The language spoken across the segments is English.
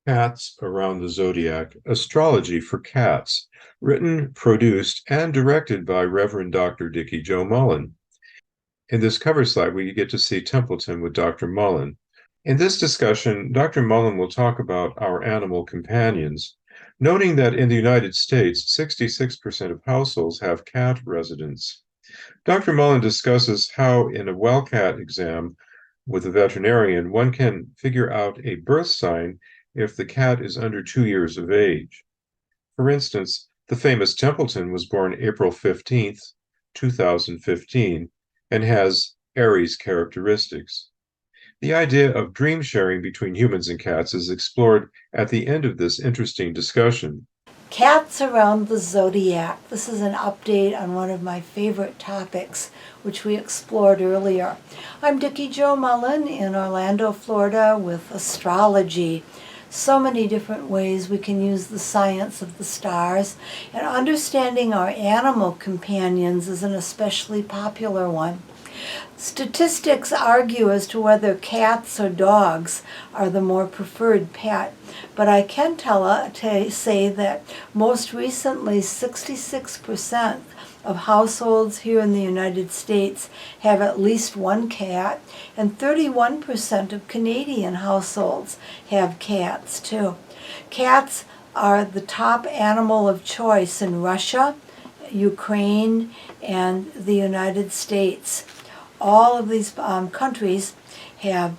Cats Around the Zodiac, Astrology for Cats, written, produced, and directed by Reverend Dr. Dickie Joe Mullen. In this cover slide, we get to see Templeton with Dr. Mullen. In this discussion, Dr. Mullen will talk about our animal companions, noting that in the United States, 66% of households have cat residents. Dr. Mullen discusses how, in a well cat exam with a veterinarian, one can figure out a birth sign if the cat is under 2 years of age. For instance, the famous Templeton was born April 15th, 2015, and has Aries characteristics. The idea of dream sharing between humans and cats is explored at the end of this interesting discussion. Cats Around the Zodiac. This is an update on one of my favorite topics, which we explored earlier. I'm Dickie Joe Mullen in Orlando, Florida with Astrology. So many different ways we can use the science of the stars, and understanding our animal companions is an especially popular one. Statistics argue as to whether cats or dogs are the more preferred pet, but I can say that most recently 66% of households here in the United States have at least one cat, and 31% of Canadian households have cats too. Cats are the top animal of choice in Russia, Ukraine, and the United States. All of these countries have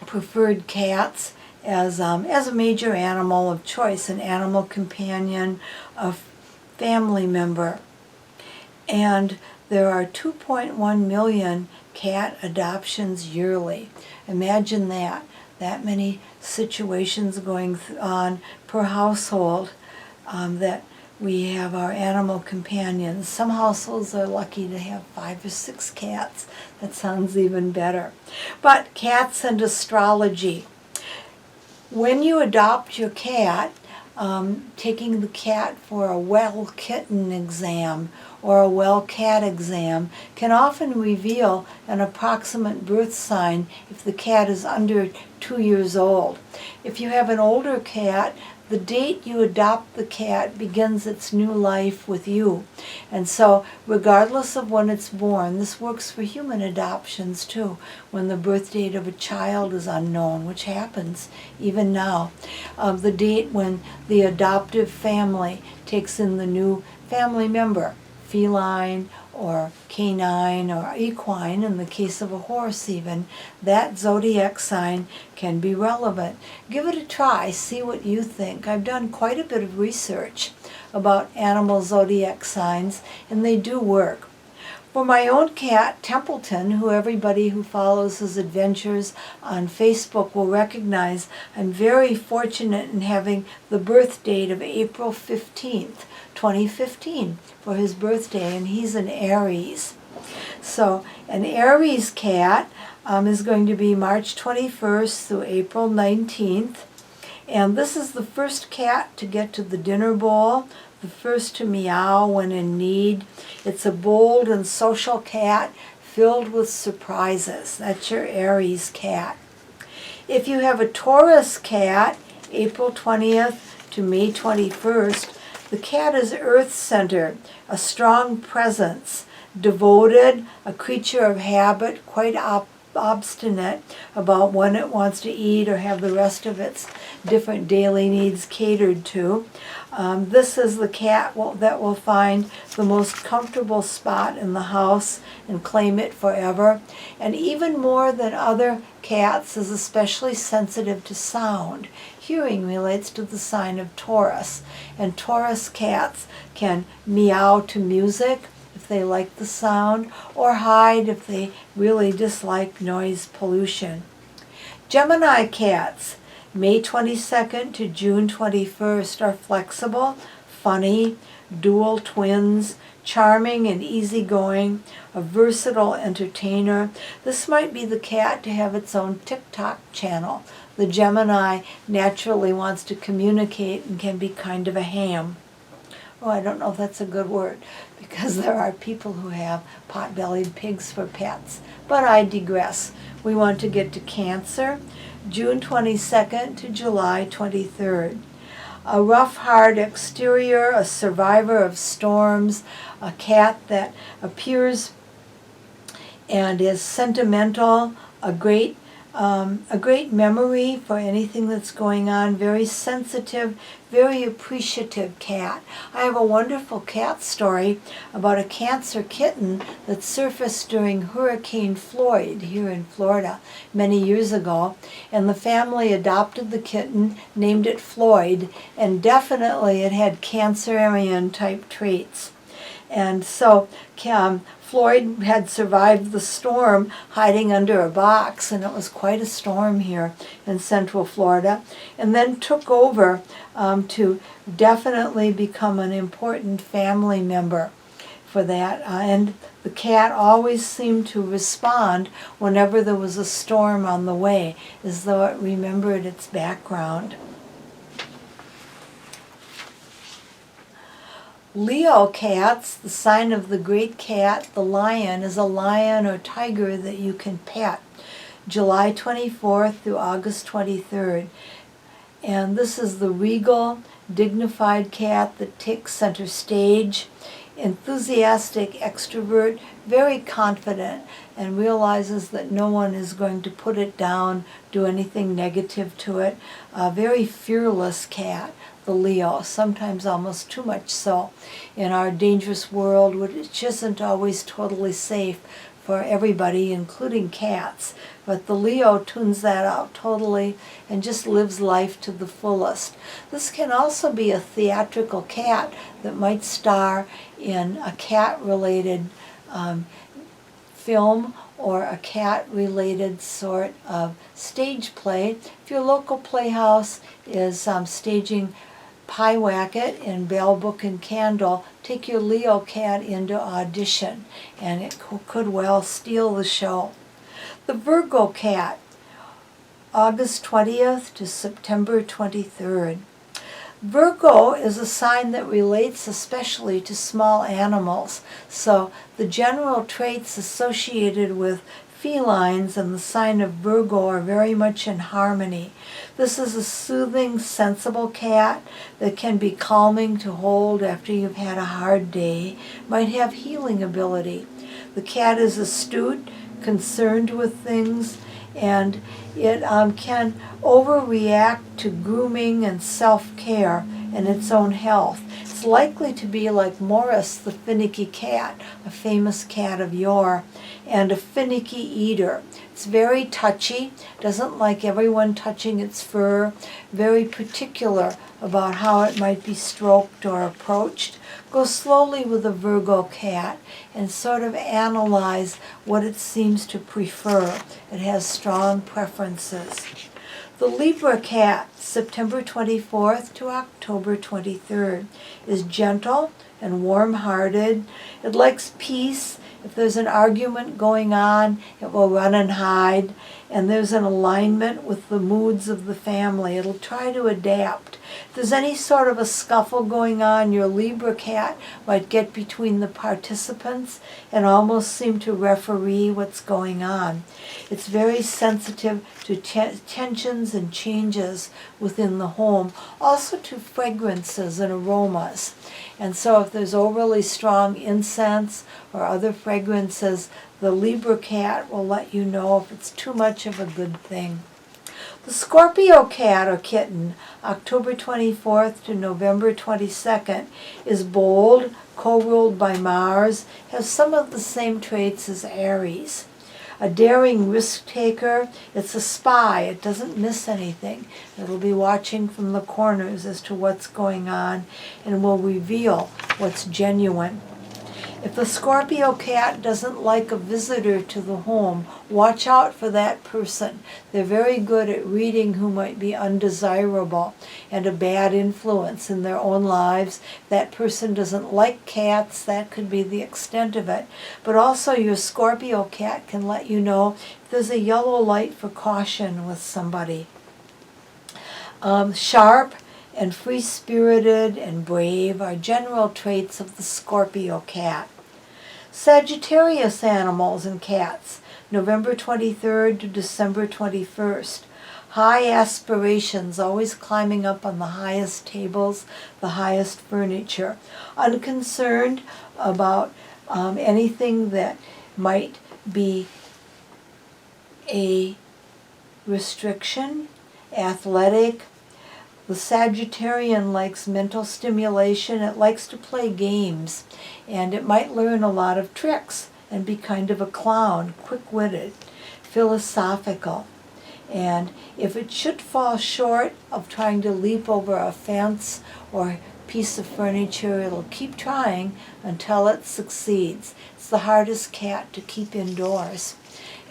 preferred cats as a major animal of choice, an animal companion, a family member. And there are 2.1 million cat adoptions yearly. Imagine that many situations going on per household, that we have our animal companions. Some households are lucky to have 5 or 6 cats. That sounds even better. But cats and astrology. When you adopt your cat, taking the cat for a well kitten exam or a well cat exam can often reveal an approximate birth sign if the cat is under 2 years old. If you have an older cat, the date you adopt the cat begins its new life with you. And so, regardless of when it's born, this works for human adoptions too, when the birth date of a child is unknown, which happens even now. The date when the adoptive family takes in the new family member, feline or canine or equine, in the case of a horse even, that zodiac sign can be relevant. Give it a try, see what you think. I've done quite a bit of research about animal zodiac signs, and they do work. For my own cat, Templeton, who everybody who follows his adventures on Facebook will recognize, I'm very fortunate in having the birth date of April 15th, 2015 for his birthday, and he's an Aries. So an Aries cat is going to be March 21st through April 19th. And this is the first cat to get to the dinner bowl, the first to meow when in need. It's a bold and social cat filled with surprises. That's your Aries cat. If you have a Taurus cat, April 20th to May 21st, the cat is earth-centered, a strong presence, devoted, a creature of habit, quite obstinate about when it wants to eat or have the rest of its different daily needs catered to. This is the cat that will find the most comfortable spot in the house and claim it forever. And even more than other cats, is especially sensitive to sound. Hearing relates to the sign of Taurus, and Taurus cats can meow to music if they like the sound, or hide if they really dislike noise pollution. Gemini cats, May 22nd to June 21st, are flexible, funny, dual twins, charming and easygoing, a versatile entertainer. This might be the cat to have its own TikTok channel. The Gemini naturally wants to communicate and can be kind of a ham. Oh, I don't know if that's a good word, because there are people who have pot-bellied pigs for pets. But I digress. We want to get to Cancer, June 22nd to July 23rd. A rough, hard exterior, a survivor of storms, a cat that appears and is sentimental, a great memory for anything that's going on, very sensitive, very appreciative cat. I have a wonderful cat story about a Cancer kitten that surfaced during Hurricane Floyd here in Florida many years ago, and the family adopted the kitten, named it Floyd, and definitely it had Cancerian type traits. And so Floyd had survived the storm hiding under a box, and it was quite a storm here in Central Florida, and then took over to definitely become an important family member for that. And the cat always seemed to respond whenever there was a storm on the way, as though it remembered its background. Leo cats, the sign of the great cat, the lion, is a lion or tiger that you can pet, July 24th through August 23rd. And this is the regal, dignified cat that takes center stage, enthusiastic extrovert, very confident, and realizes that no one is going to put it down, do anything negative to it. A very fearless cat, the Leo, sometimes almost too much so in our dangerous world, which isn't always totally safe for everybody, including cats. But the Leo tunes that out totally and just lives life to the fullest. This can also be a theatrical cat that might star in a cat-related film or a cat-related sort of stage play. If your local playhouse is staging Pie Wacket in Bell, Book, and Candle, take your Leo cat into audition, and it could well steal the show. The Virgo cat, August 20th to September 23rd. Virgo is a sign that relates especially to small animals, so the general traits associated with felines and the sign of Virgo are very much in harmony. This is a soothing, sensible cat that can be calming to hold after you've had a hard day, might have healing ability. The cat is astute, concerned with things, and it can overreact to grooming and self-care and its own health. It's likely to be like Morris the finicky cat, a famous cat of yore, and a finicky eater. It's very touchy, doesn't like everyone touching its fur, very particular about how it might be stroked or approached. Go slowly with a Virgo cat and sort of analyze what it seems to prefer. It has strong preferences. The Libra cat, September 24th to October 23rd, is gentle and warm-hearted. It likes peace. If there's an argument going on, it will run and hide. And there's an alignment with the moods of the family. It'll try to adapt. If there's any sort of a scuffle going on, your Libra cat might get between the participants and almost seem to referee what's going on. It's very sensitive to tensions and changes within the home, also to fragrances and aromas. And so if there's overly strong incense or other fragrances, the Libra cat will let you know if it's too much of a good thing. The Scorpio cat or kitten, October 24th to November 22nd, is bold, co-ruled by Mars, has some of the same traits as Aries. A daring risk-taker, it's a spy, it doesn't miss anything. It'll be watching from the corners as to what's going on and will reveal what's genuine. If the Scorpio cat doesn't like a visitor to the home, watch out for that person. They're very good at reading who might be undesirable and a bad influence in their own lives. That person doesn't like cats, that could be the extent of it. But also your Scorpio cat can let you know if there's a yellow light for caution with somebody. Sharp and free-spirited and brave are general traits of the Scorpio cat. Sagittarius animals and cats, November 23rd to December 21st. High aspirations, always climbing up on the highest tables, the highest furniture. Unconcerned about anything that might be a restriction. Athletic. The Sagittarian likes mental stimulation. It likes to play games, and it might learn a lot of tricks and be kind of a clown, quick-witted, philosophical. And if it should fall short of trying to leap over a fence or piece of furniture, it'll keep trying until it succeeds. It's the hardest cat to keep indoors.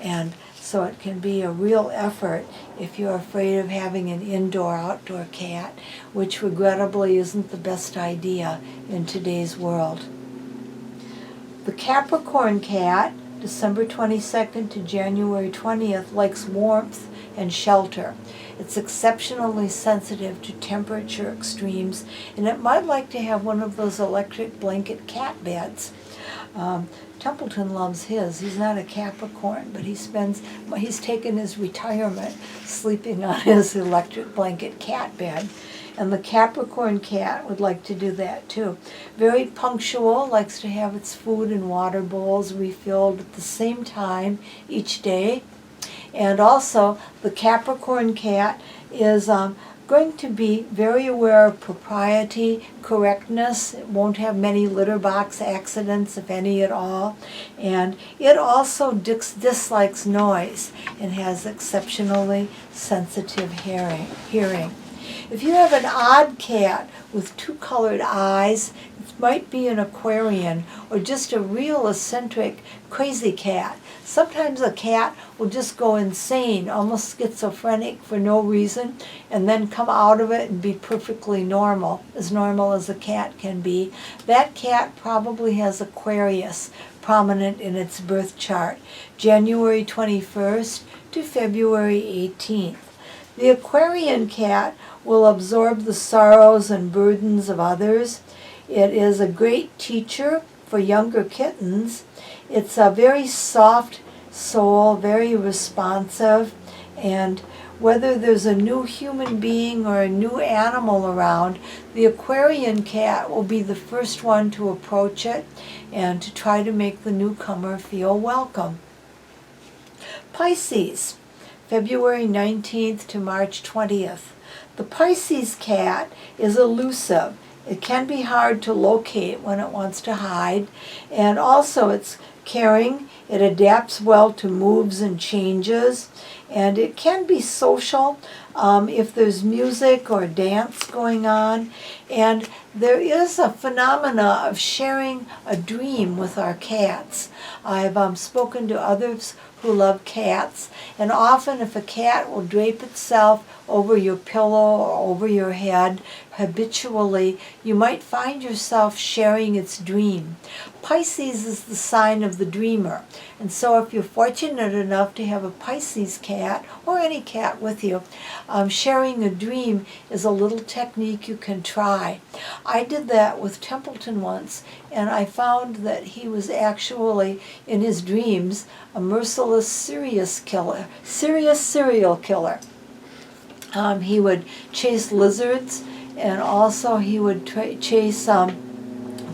And so it can be a real effort if you're afraid of having an indoor-outdoor cat, which regrettably isn't the best idea in today's world. The Capricorn cat, December 22nd to January 20th, likes warmth and shelter. It's exceptionally sensitive to temperature extremes, and it might like to have one of those electric blanket cat beds. Templeton loves his. He's not a Capricorn, but he's taken his retirement sleeping on his electric blanket cat bed. And the Capricorn cat would like to do that too. Very punctual, likes to have its food and water bowls refilled at the same time each day. And also, the Capricorn cat is going to be very aware of propriety, correctness. It won't have many litter box accidents, if any at all. And it also dislikes noise and has exceptionally sensitive hearing. If you have an odd cat with two colored eyes, it might be an Aquarian or just a real eccentric, crazy cat. Sometimes a cat will just go insane, almost schizophrenic for no reason, and then come out of it and be perfectly normal as a cat can be. That cat probably has Aquarius prominent in its birth chart, January 21st to February 18th. The Aquarian cat will absorb the sorrows and burdens of others. It is a great teacher for younger kittens. It's a very soft soul, very responsive, and whether there's a new human being or a new animal around, the Aquarian cat will be the first one to approach it and to try to make the newcomer feel welcome. Pisces, February 19th to March 20th. The Pisces cat is elusive. It can be hard to locate when it wants to hide, and also it's caring. It adapts well to moves and changes, and it can be social if there's music or dance going on. And there is a phenomena of sharing a dream with our cats. I've spoken to others who love cats, and often if a cat will drape itself over your pillow or over your head habitually, you might find yourself sharing its dream. Pisces is the sign of the dreamer, and so if you're fortunate enough to have a Pisces cat or any cat with you, sharing a dream is a little technique you can try. I did that with Templeton once, and I found that he was actually, in his dreams, a merciless serious serial killer. He would chase lizards, and also he would chase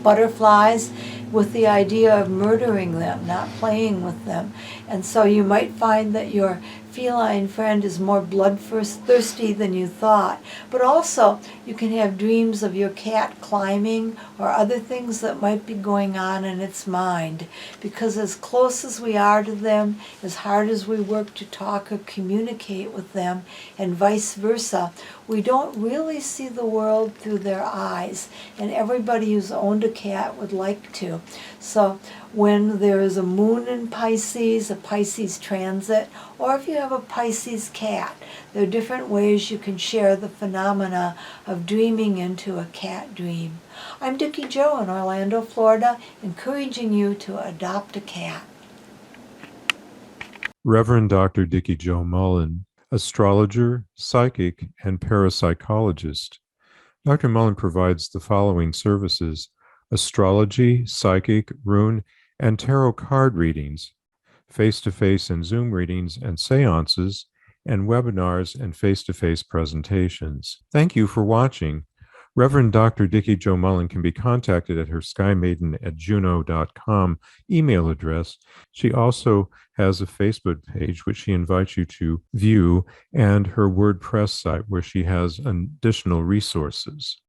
butterflies with the idea of murdering them, not playing with them. And so you might find that your feline friend is more bloodthirsty than you thought. But also, you can have dreams of your cat climbing or other things that might be going on in its mind. Because as close as we are to them, as hard as we work to talk or communicate with them, and vice versa, we don't really see the world through their eyes. And everybody who's owned a cat would like to. So when there is a moon in Pisces, a Pisces transit, or if you have a Pisces cat, there are different ways you can share the phenomena of dreaming into a cat dream. I'm Dickie Jo in Orlando, Florida, encouraging you to adopt a cat. Reverend Dr. Dickie Jo Mullen, astrologer, psychic, and parapsychologist. Dr. Mullen provides the following services: astrology, psychic, rune, and tarot card readings. face-to-face and Zoom readings and seances, and webinars and face-to-face presentations. Thank you for watching. Reverend Dr. Dickie Jo Mullen can be contacted at her skymaiden@juno.com email address. She also has a Facebook page, which she invites you to view, and her WordPress site, where she has additional resources.